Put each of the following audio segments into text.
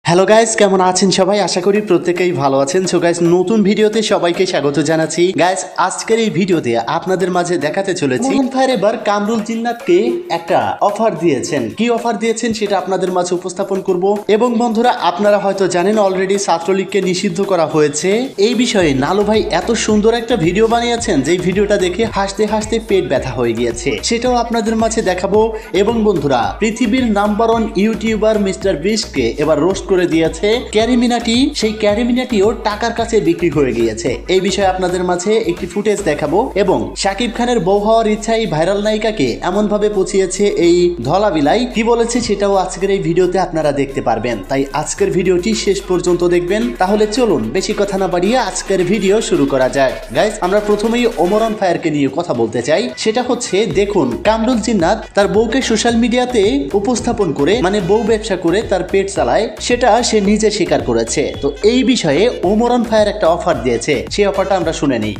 Hello guys, কেমন আছেন সবাই? আশা করি প্রত্যেকেই ভালো আছেন। সো গাইস, নতুন ভিডিওতে সবাইকে স্বাগত জানাচ্ছি। গাইস, আজকের এই ভিডিওতে আপনাদের মাঝে দেখাতে চলেছি মোহন ভাইয়ের এবার কামরুল জিন্নাতকে একটা অফার দিয়েছেন। কি অফার দিয়েছেন সেটা আপনাদের মাঝে উপস্থাপন করব। এবং বন্ধুরা, আপনারা হয়তো জানেন অলরেডি ছাত্রলীগকে নিষিদ্ধ করা হয়েছে। এই বিষয়ে নালু ভাই এত সুন্দর একটা ভিডিও বানিয়েছেন যে ভিডিওটা দেখে হাসতে হাসতে পেট ব্যথা হয়ে গিয়েছে, সেটাও আপনাদের মাঝে দেখাবো। এবং বন্ধুরা, পৃথিবীর নাম্বার 1 ইউটিউবার মিস্টার বিস্টকে এবার রোস্ট করে দিয়েছে ক্যারিমিনাটি। সেই ক্যারিমিনাটিও টাকার কাছে বিক্রি হয়ে গিয়েছে। এই বিষয়ে আপনাদের মাঝে একটি ফুটেজ দেখাবো। এবং শাকিব খানের বউ হওয়ার ইচ্ছায় ভাইরাল নায়িকাকে এমন ভাবে পচিয়েছে এই ধলাবিলাই, কি বলেছে সেটাও আজকের এই ভিডিওতে আপনারা দেখতে পারবেন। তাই আজকের ভিডিওটি শেষ পর্যন্ত দেখবেন। তাহলে চলুন বেশি কথা না বাড়িয়ে আজকের ভিডিও শুরু করা যাক। গাইস, আমরা প্রথমেই ওমরান ফায়ারকে নিয়ে কথা বলতে চাই। সেটা হচ্ছে, দেখুন, কামরুল জিন্নাত তার বউকে সোশ্যাল মিডিয়াতে উপস্থাপন করে, মানে বউ ব্যবসা করে তার পেট চালায়, সেটা সে নিজে স্বীকার করেছে। তো এই বিষয়ে ওমরান ফায়ার একটা অফার দিয়েছে, সেই অফারটা আমরা শুনে নিই।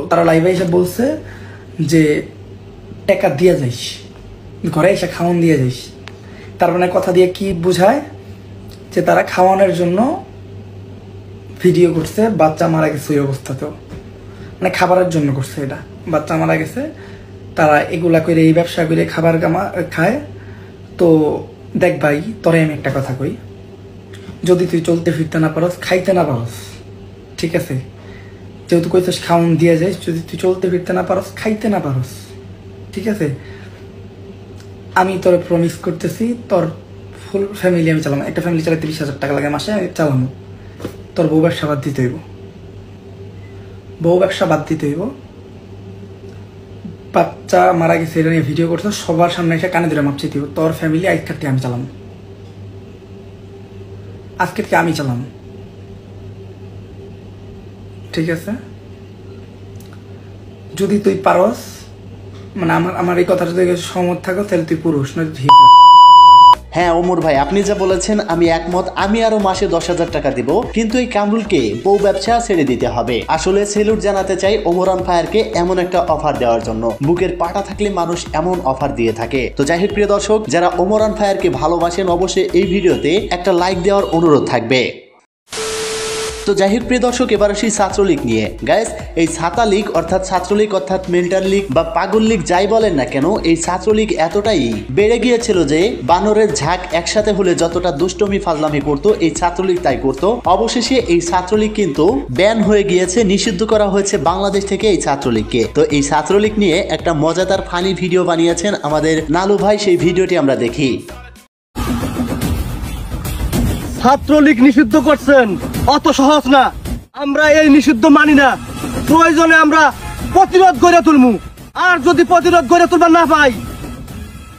তারা লাইভে এসে বলছে যে টাকা দিয়ে যাইস, ঘরে এসে খাওয়ান দিয়ে যাইস। তার মানে কথা দিয়ে কি বোঝায় যে তারা খাওয়ানোর জন্য ভিডিও করছে। বাচ্চা মারা গেছে ওই অবস্থাতেও, মানে খাবারের জন্য করছে। এটা বাচ্চা মারা গেছে, তারা এগুলা করে এই ব্যবসা করে খাবার খায়। তো দেখ ভাই, তোরে আমি একটা কথা কই, যদি তুই চলতে ফিরতে না পারস, খাইতে না পারস, ঠিক আছে, যেহেতু কইছিস খাওয়ান দিয়ে যাইস, যদি তুই চলতে ফিরতে না পারস, খাইতে না পারস, ঠিক আছে, আমি তোর প্রমিস করতেছি তোর ফুল ফ্যামিলি আমি চালাম। একটা ফ্যামিলি চালাতে 20,000 টাকা লাগে মাসে, আমি চালানো। তোর বউ ব্যবসা বাদ দিতে হইব, বউ ব্যবসা বাদ দিতে হইব। বাচ্চা মারা গেছে এটা নিয়ে ভিডিও করতে, সবার সামনে এসে কানে ধরে মাপ চাইতে হইব। তোর ফ্যামিলি আজকের থেকে আমি চালাম, আজকে থেকে আমি চালাম, ঠিক আছে। যদি তুই পারস, মানে আমার এই কথাটা যদি সহমত থাকো, তাহলে তুই পুরুষ, নয় তুই। হ্যাঁ ওমর ভাই, আপনি যা বলেছেন আমি একমত। আমি আরো মাসে 10,000 টাকা দিব, কিন্তু এই কামরুলকে বউ ব্যবসা ছেড়ে দিতে হবে। আসলে সেলুট জানাতে চাই ওমরান ফায়ারকে এমন একটা অফার দেওয়ার জন্য। বুকের পাটা থাকলে মানুষ এমন অফার দিয়ে থাকে। তো যাই হোক প্রিয় দর্শক, যারা ওমরান ফায়ারকে ভালোবাসেন অবশ্যই এই ভিডিওতে একটা লাইক দেওয়ার অনুরোধ থাকবে। তো যাই হোক প্রিয় দর্শক, এবার আসি ছাত্রলীগ নিয়ে। গাইস, এই ছাতা লীগ অর্থাৎ ছাত্রলীগ অর্থাৎ মেন্টাল লীগ বা পাগল লীগ যাই বলেন না কেন, এই ছাত্রলীগ এতটাই বেড়ে গিয়েছিল যে বানরের ঝাঁক একসাথে হলে যতটা দুষ্টমি ফাজলামি করতো এই ছাত্রলীগ তাই করতো। অবশেষে এই ছাত্রলীগ কিন্তু ব্যান হয়ে গিয়েছে, নিষিদ্ধ করা হয়েছে বাংলাদেশ থেকে এই ছাত্রলীগকে। তো এই ছাত্রলীগ নিয়ে একটা মজাদার ফানি ভিডিও বানিয়েছেন আমাদের নালু ভাই, সেই ভিডিওটি আমরা দেখি। ছাত্রলীগ নিষিদ্ধ করছেন, অত সহজ না। আমরা এই নিষিদ্ধ মানি না। প্রয়োজনে আমরা প্রতিরোধ গড়ে তুলবো, আর যদি প্রতিরোধ গড়ে তুলবার না পাই,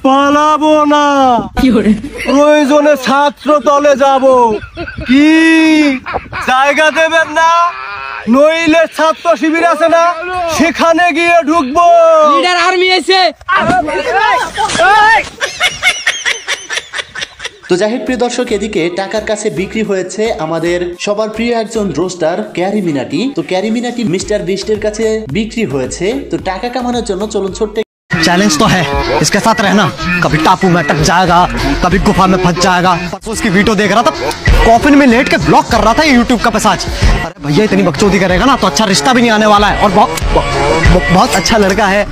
পালাবো না। প্রয়োজনে ছাত্র দলে যাব। কি জায়গা দেবেন না? নইলে ছাত্র শিবির আছে না, সেখানে গিয়ে ঢুকবো। লিডার আর্মি এসে। তো যাই হোক প্রিয় দর্শক, এদিকে টাকার কাছে বিক্রি হয়েছে আমাদের সবার প্রিয় একজন রোস্টার ক্যারিমিনাটি। তো ক্যারিমিনাটি মিস্টার বিস্টের কাছে বিক্রি হয়েছে। তো টাকা কামানোর জন্য চলুন ছোট্ট चैलेंज तो है, इसके साथ रहना। कभी टापू में अटक जाएगा, कभी गुफा में फंस जाएगा। परसों उसकी वीडियो देख रहा था, कॉफिन में लेट के ब्लॉक कर रहा था यूट्यूब का पैसा। अरे भैया, इतनी बकचोदी करेगा ना तो अच्छा रिश्ता भी नहीं आने वाला है, और बहुत अच्छा लड़का है।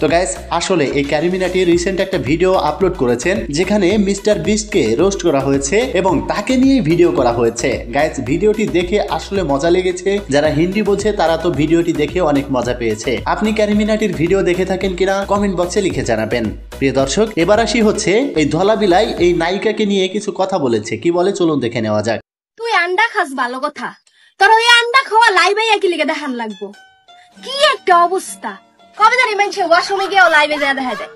তো গাইস, আসলে এই ক্যারিমিনাটি রিসেন্ট একটা ভিডিও আপলোড করেছেন যেখানে মিস্টার বিস্টকে রোস্ট করা হয়েছে এবং তাকে নিয়ে ভিডিও করা হয়েছে। গাইস, ভিডিওটি দেখে আসলে মজা লেগেছে। যারা হিন্দি বোঝে তারা তো ভিডিওটি দেখে অনেক মজা পেয়েছে। আপনি ক্যারিমিনাটির ভিডিও দেখে থাকেন কিনা কমেন্ট বক্সে লিখে জানাবেন। প্রিয় দর্শক, এবার আসি হচ্ছে এই ধলাবিলাই এই নায়িকাকে নিয়ে কিছু কথা বলেছে। কি বলে চলুন দেখে নেওয়া যাক। তুই আন্ডা খাস, ভালো কথা, তোর ওই আন্ডা খাওয়া লাইভে একই লিগে দেখান লাগবো। কি একটা অবস্থা, কবে জানি মানুষের ওয়াশরুমে গিয়েও লাইভে যা দেখা যায়।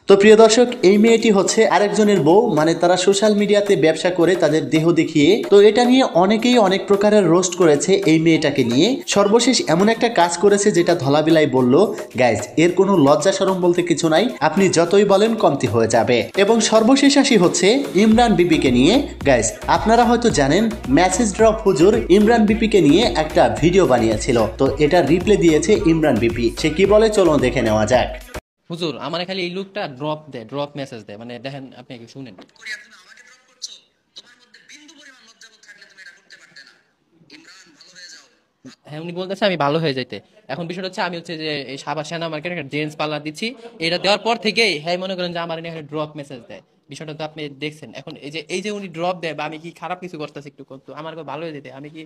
তো প্রিয় দর্শক, এই মেয়েটি হচ্ছে আরেকজনের বউ, মানে তারা সোশ্যাল মিডিয়াতে ব্যবসা করে তাদের দেহ দেখিয়ে। তো এটা নিয়ে অনেকেই অনেক প্রকারের রোস্ট করেছে এই মেয়েটাকে নিয়ে। সর্বশেষ এমন একটা কাজ করেছে যেটা ধলাবিলাই বলল, গাইজ এর কোনো লজ্জা শরম বলতে কিছু নাই, আপনি যতই বলেন কমতি হয়ে যাবে। এবং সর্বশেষ আসি হচ্ছে ইমরান বিপিকে নিয়ে। গাইজ, আপনারা হয়তো জানেন মেসেজ ড্রপ হুজুর ইমরান বিপিকে নিয়ে একটা ভিডিও বানিয়েছিল। তো এটা রিপ্লে দিয়েছে ইমরান বিপি। সে কি বলে চলুন দেখে নেওয়া যাক। হুজুর আমার খালি এই লুকটা ড্রপ দেয়, ড্রপ মেসেজ দেয়, মানে দেখেন আপনি কি শুনেন। হ্যাঁ উনি বলতেছে আমি ভালো হয়ে যাইতে। এখন বিষয়টা হচ্ছে আমি হচ্ছে যে এই সাভার সেনা মার্কেটে একটা জেন্টস পার্লার দিচ্ছি, এটা দেওয়ার পর থেকেই হ্যাঁ মনে করেন যে আমার এখানে ড্রপ মেসেজ দেয়। বিষয়টা তো আপনি দেখছেন। এখন এই যে উনি ড্রপ দেয় বা আমি কি খারাপ কিছু করতেছি একটু করতো আমার ভালো হয়ে যেতে, আমি কি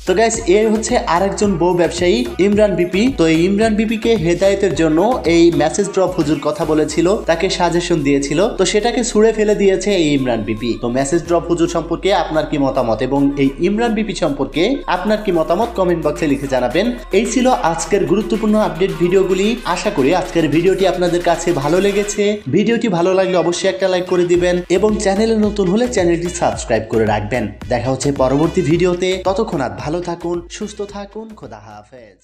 তো গাইস এ হচ্ছে আরেকজন বউ ব্যবসায়ী ইমরান বিপি। তো এই ইমরান বিপি কে হেদায়েতের জন্য এই মেসেজ ড্রপ হুজুর কথা বলেছিল, তাকে সাজেশন দিয়েছিল, তো সেটাকে ছুঁড়ে ফেলে দিয়েছে এই ইমরান বিপি। তো মেসেজ ড্রপ হুজুর সম্পর্কে আপনার কি মতামত এবং এই ইমরান বিপি সম্পর্কে আপনার কি মতামত কমেন্ট বক্সে লিখে জানাবেন। এই ছিল আজকের গুরুত্বপূর্ণ আপডেট ভিডিওগুলি। আশা করি আজকের ভিডিওটি আপনাদের কাছে ভালো লেগেছে। ভিডিওটি ভালো লাগলে অবশ্যই একটা লাইক করে দিবেন এবং চ্যানেলে নতুন হলে চ্যানেলটি সাবস্ক্রাইব করে রাখবেন। দেখা হচ্ছে পরবর্তী ভিডিওতে, ততক্ষণ ভালো থাকুন, সুস্থ থাকুন, খোদা হাফেজ।